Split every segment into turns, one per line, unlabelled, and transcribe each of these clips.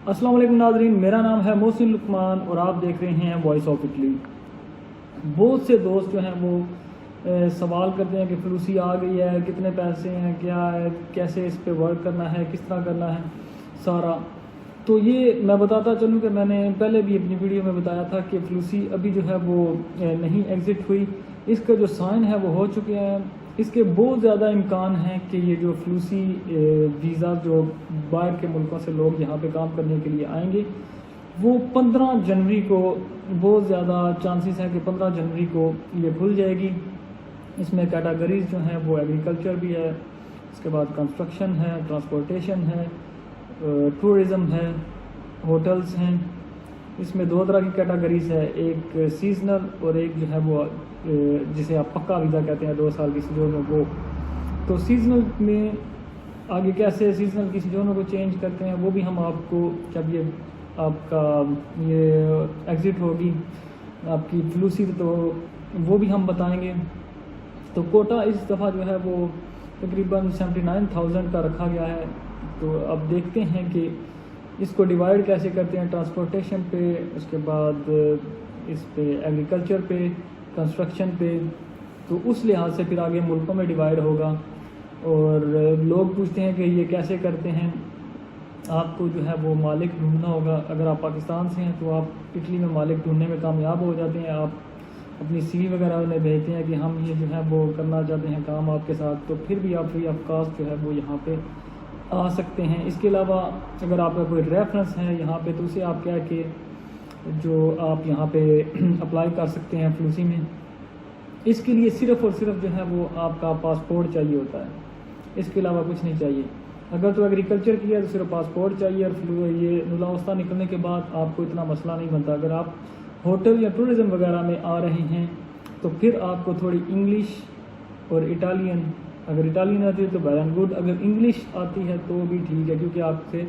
अस्सलाम वालेकुम नाज़रीन, मेरा नाम है मोहसिन लुकमान और आप देख रहे हैं वॉइस ऑफ इटली। बहुत से दोस्त जो हैं वो सवाल करते हैं कि फ्लूसी आ गई है, कितने पैसे हैं, क्या है, कैसे इस पे वर्क करना है, किस तरह करना है सारा। तो ये मैं बताता चलूँ कि मैंने पहले भी अपनी वीडियो में बताया था कि फ्लूसी अभी जो है वो नहीं एग्ज़िट हुई। इसका जो साइन है वो हो चुके हैं। इसके बहुत ज़्यादा इम्कान हैं कि ये जो फ्लूसी वीज़ा जो बाहर के मुल्कों से लोग यहाँ पे काम करने के लिए आएंगे वो 15 जनवरी को बहुत ज़्यादा चांसेस हैं कि 15 जनवरी को ये खुल जाएगी। इसमें कैटेगरीज जो हैं वो एग्रीकल्चर भी है, इसके बाद कंस्ट्रक्शन है, ट्रांसपोर्टेशन है, टूरिज़म है, होटल्स हैं। इसमें दो तरह की कैटेगरीज है, एक सीजनल और एक जो है वो जिसे आप पक्का वीज़ा कहते हैं 2 साल की सीजनों वो। तो सीजनल में आगे कैसे सीजनल की सीजनों को चेंज करते हैं वो भी हम आपको जब ये आपका ये एग्ज़िट होगी आपकी फ्लूसी तो वो भी हम बताएंगे। तो कोटा इस दफ़ा जो है वो तकरीबन 79,000 का रखा गया है। तो अब देखते हैं कि इसको डिवाइड कैसे करते हैं, ट्रांसपोर्टेशन पे, उसके बाद इस पे एग्रीकल्चर पे, कंस्ट्रक्शन पे। तो उस लिहाज से फिर आगे मुल्कों में डिवाइड होगा। और लोग पूछते हैं कि ये कैसे करते हैं, आपको जो है वो मालिक ढूंढना होगा। अगर आप पाकिस्तान से हैं तो आप इटली में मालिक ढूंढने में कामयाब हो जाते हैं। आप अपनी CV वगैरह उन्हें भेजते हैं कि हम ये जो है वो करना चाहते हैं काम आपके साथ, तो फिर भी आप फ्री ऑफ कॉस्ट जो है वो यहाँ पे आ सकते हैं। इसके अलावा अगर आपका कोई रेफरेंस है यहाँ पे तो उसे आप क्या कि जो आप यहाँ पे अप्लाई कर सकते हैं फ्लूसी में। इसके लिए सिर्फ़ और सिर्फ जो है वो आपका पासपोर्ट चाहिए होता है, इसके अलावा कुछ नहीं चाहिए। अगर तो एग्रीकल्चर की है तो सिर्फ पासपोर्ट चाहिए। और ये नुलावस्था निकलने के बाद आपको इतना मसला नहीं बनता। अगर आप होटल या टूरिज़म वगैरह में आ रहे हैं तो फिर आपको थोड़ी इंग्लिश और इटालियन, अगर इटालियन आती है तो वेल एंड गुड, अगर इंग्लिश आती है तो भी ठीक है, क्योंकि आपसे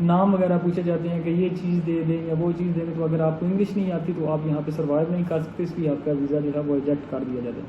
नाम वगैरह पूछे जाते हैं कि ये चीज़ दे दें या वो चीज़ दे दें। तो अगर आपको इंग्लिश नहीं आती तो आप यहाँ पे सर्वाइव नहीं कर सकते, इसलिए आपका वीज़ा जो है वो रिजेक्ट कर दिया जाता है।